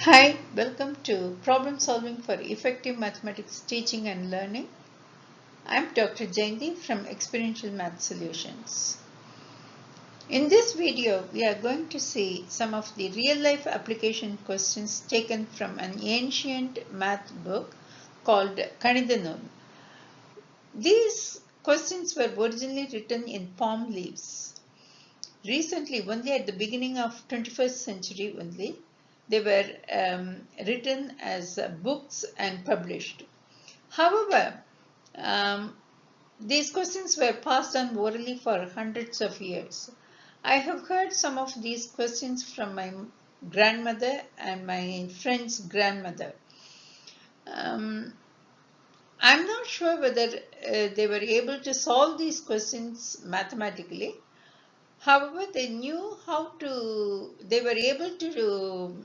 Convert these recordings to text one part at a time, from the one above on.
Hi, welcome to Problem Solving for Effective Mathematics Teaching and Learning. I'm Dr. Jayanti from Experiential Math Solutions. In this video, we are going to see some of the real-life application questions taken from an ancient math book called Kanidhanul. These questions were originally written in palm leaves. Recently, only at the beginning of 21st century only, they were written as books and published. However, these questions were passed on orally for hundreds of years. I have heard some of these questions from my grandmother and my friend's grandmother. I'm not sure whether they were able to solve these questions mathematically. However, they were able to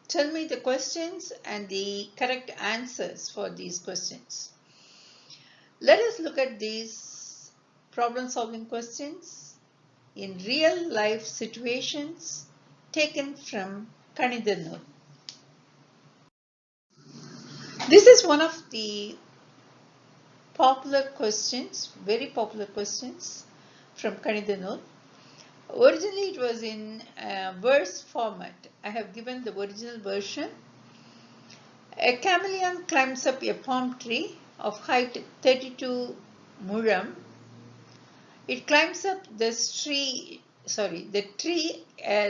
tell me the questions and the correct answers for these questions. Let us look at these problem-solving questions in real-life situations taken from Kanidhanul. This is one of the popular questions, very popular questions from Kanidhanul. Originally, it was in verse format. I have given the original version. A chameleon climbs up a palm tree of height 32 muram. It climbs up the tree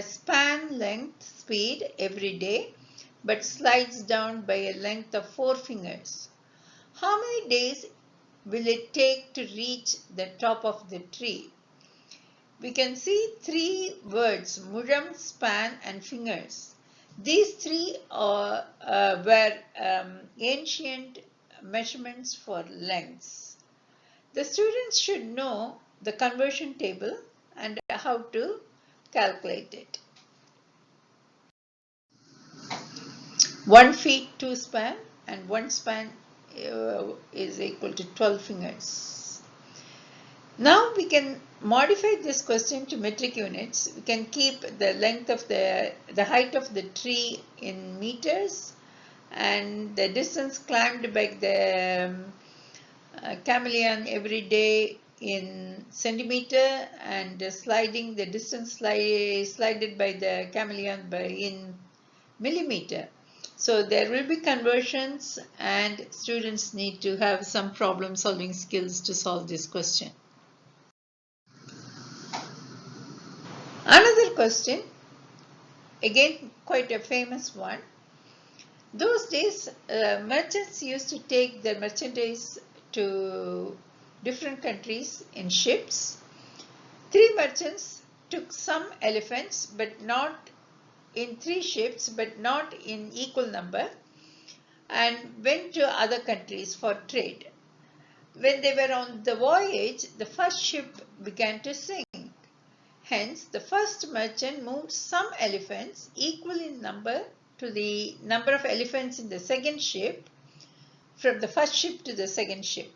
span length speed every day, but slides down by a length of 4 fingers. How many days will it take to reach the top of the tree? We can see three words, muram, span, and fingers. These three were ancient measurements for lengths. The students should know the conversion table and how to calculate it. 1 feet 2 span and 1 span is equal to 12 fingers. Now we can modify this question to metric units. We can keep the length of the height of the tree in meters and the distance climbed by the chameleon every day in centimeter, and the distance slided by the chameleon in millimeter. So there will be conversions and students need to have some problem solving skills to solve this question. Another question, again quite a famous one. Those days, merchants used to take their merchandise to different countries in ships. 3 merchants took some elephants, but not in 3 ships, but not in equal number, and went to other countries for trade. When they were on the voyage, the first ship began to sink. Hence, the first merchant moved some elephants equal in number to the number of elephants in the second ship from the first ship to the second ship.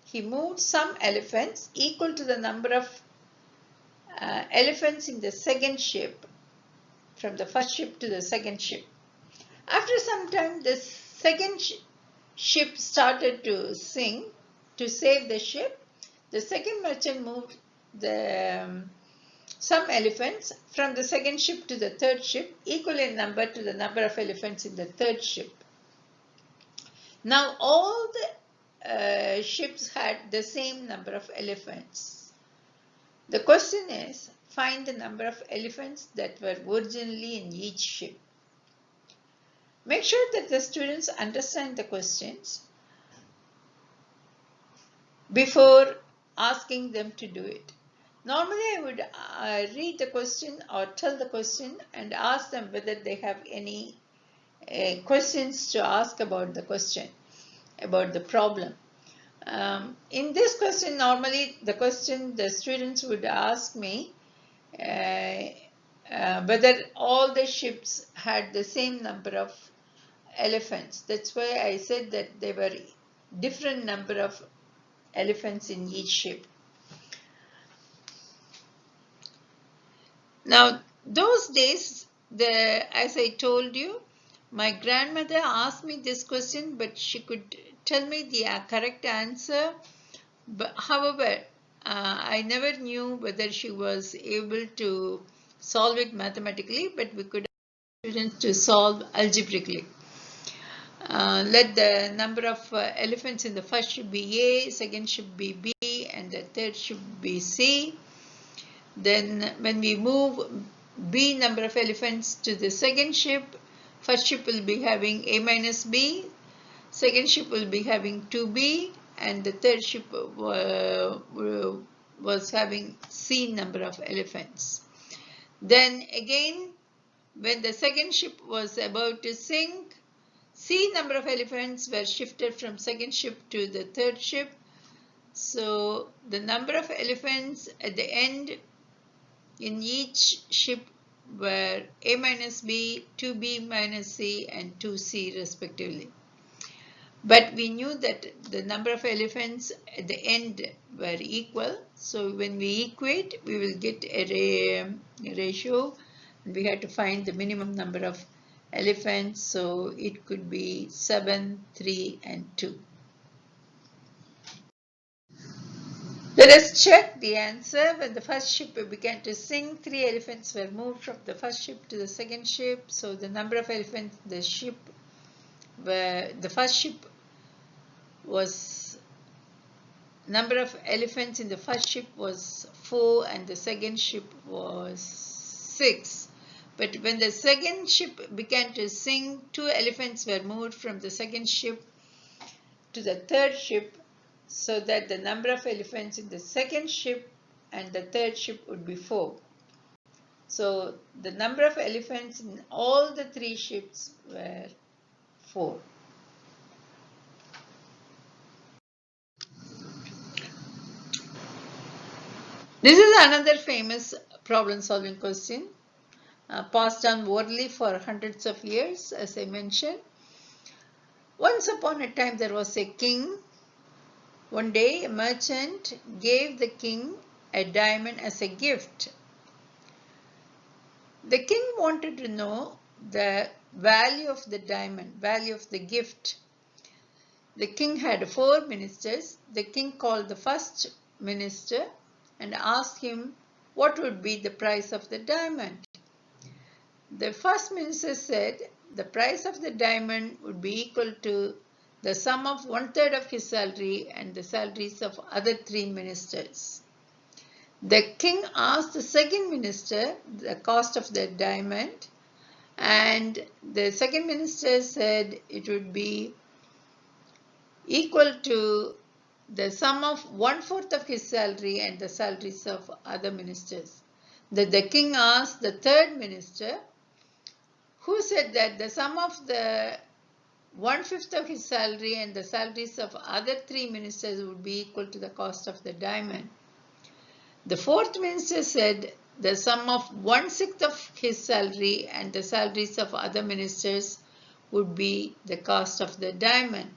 He moved some elephants equal to the number of elephants in the second ship from the first ship to the second ship. After some time, the second ship started to sink. To save the ship, the second merchant moved some elephants from the second ship to the third ship, equal in number to the number of elephants in the third ship. Now all the ships had the same number of elephants. The question is, find the number of elephants that were originally in each ship. Make sure that the students understand the questions before asking them to do it. Normally, I would read the question or tell the question and ask them whether they have any questions to ask about the question, about the problem. In this question, normally the students would ask me whether all the ships had the same number of elephants. That's why I said that there were different number of elephants in each ship. Now, those days, as I told you, My grandmother asked me this question, but she could tell me the correct answer. But however, I never knew whether she was able to solve it mathematically, but we could ask students to solve algebraically. Let the number of elephants in the first ship be A, second ship be B, and the third ship be C. Then when we move B number of elephants to the second ship, first ship will be having A minus B, second ship will be having 2B, and the third ship was having C number of elephants. Then again, when the second ship was about to sink, C number of elephants were shifted from second ship to the third ship. So the number of elephants at the end in each ship were A minus B, 2B minus C, and 2C respectively. But we knew that the number of elephants at the end were equal. So when we equate, we will get a ratio. We had to find the minimum number of elephants. So it could be 7, 3, and 2. Let us check the answer. When the first ship began to sink, 3 elephants were moved from the first ship to the second ship. So the number of elephants in the ship the first ship was number of elephants in the first ship was 4 and the second ship was 6. But when the second ship began to sink, 2 elephants were moved from the second ship to the third ship, so that the number of elephants in the second ship and the third ship would be 4. So the number of elephants in all the 3 ships were 4. This is another famous problem-solving question, passed down orally for hundreds of years, as I mentioned. Once upon a time, there was a king. One day, a merchant gave the king a diamond as a gift. The king wanted to know the value of the diamond, value of the gift. The king had 4 ministers. The king called the first minister and asked him what would be the price of the diamond. The first minister said the price of the diamond would be equal to the sum of 1/3 of his salary and the salaries of other 3 ministers. The king asked the second minister the cost of the diamond, and the second minister said it would be equal to the sum of 1/4 of his salary and the salaries of other ministers. The king asked the third minister, who said that the sum of the 1/5 of his salary and the salaries of other 3 ministers would be equal to the cost of the diamond. The fourth minister said the sum of 1/6 of his salary and the salaries of other ministers would be the cost of the diamond.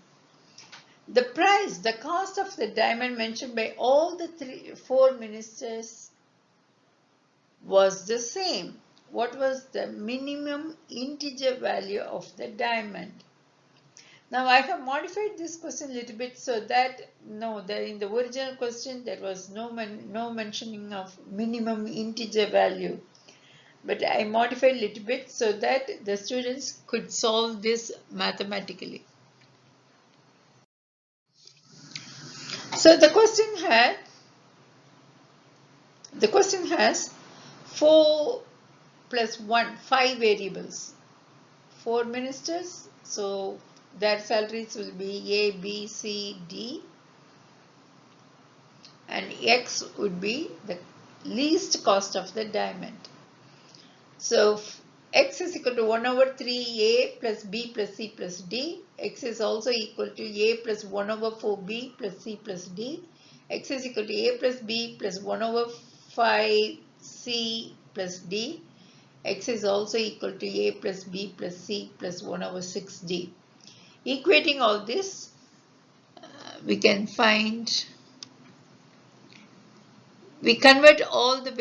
The price, the cost of the diamond mentioned by all the 4 ministers was the same. What was the minimum integer value of the diamond? Now I have modified this question a little bit so that in the original question there was no mentioning of minimum integer value. But I modified a little bit so that the students could solve this mathematically. So the question has 4 plus 1, 5 variables, 4 ministers, so their salaries will be A, B, C, D, and X would be the least cost of the diamond. So X is equal to 1/3A plus B plus C plus D. X is also equal to A plus 1/4B plus C plus D. X is equal to A plus B plus 1/5C plus D. X is also equal to A plus B plus C plus 1/6D. Equating all this, we can find, we convert all the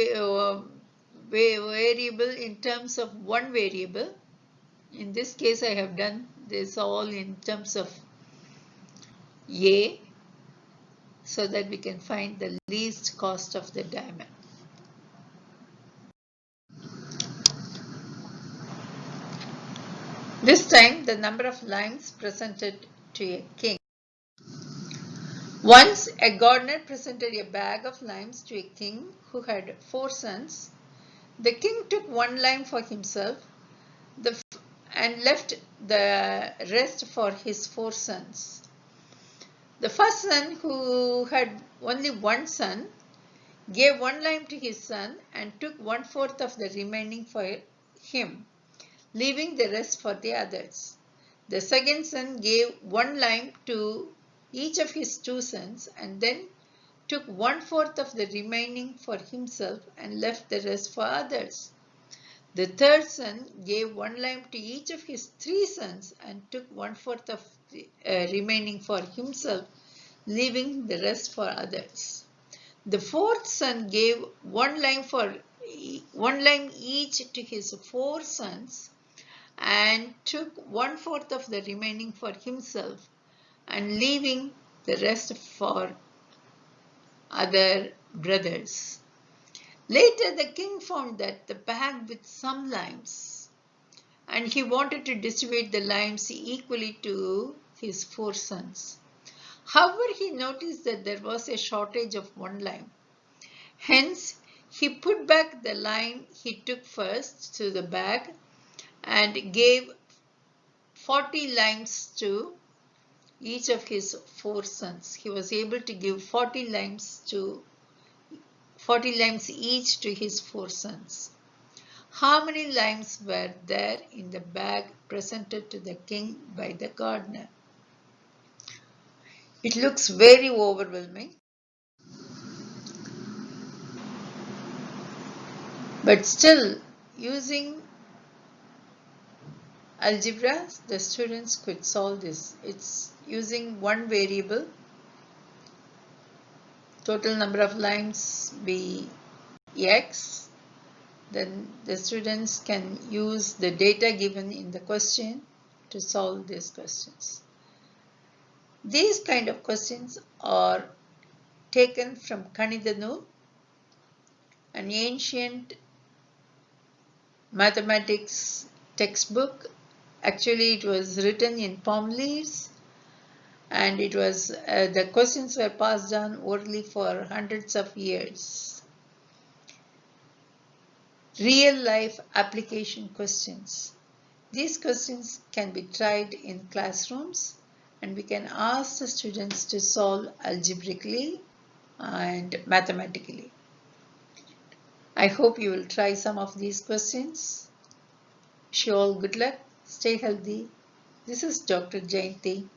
variable in terms of one variable, In this case, I have done this all in terms of A, so that we can find the least cost of the diamond. This time, the number of limes presented to a king. Once, a gardener presented a bag of limes to a king who had 4 sons. The king took 1 lime for himself and left the rest for his 4 sons. The first son, who had only 1 son, gave 1 lime to his son and took 1/4 of the remaining for him, leaving the rest for the others. The second son gave 1 lime to each of his 2 sons and then took 1/4 of the remaining for himself and left the rest for others. The third son gave 1 lime to each of his 3 sons and took 1/4 of the remaining for himself, leaving the rest for others. The fourth son gave 1 lime each to his 4 sons and took 1/4 of the remaining for himself and leaving the rest for other brothers. Later, the king found that the bag with some limes, and he wanted to distribute the limes equally to his 4 sons. However, he noticed that there was a shortage of 1 lime. Hence, he put back the lime he took first to the bag and gave 40 limes to each of his 4 sons. He was able to give 40 limes each to his 4 sons. How many limes were there in the bag presented to the king by the gardener? It looks very overwhelming, but still, using algebra, the students could solve this. It's using one variable, total number of limes be x. Then the students can use the data given in the question to solve these questions. These kind of questions are taken from Kanidanu, an ancient mathematics textbook. Actually, it was written in palm leaves, and it was the questions were passed down orally for hundreds of years. Real life application questions. These questions can be tried in classrooms, and we can ask the students to solve algebraically and mathematically. I hope you will try some of these questions. Wish you all good luck. Stay healthy. This is Dr. Jayanti.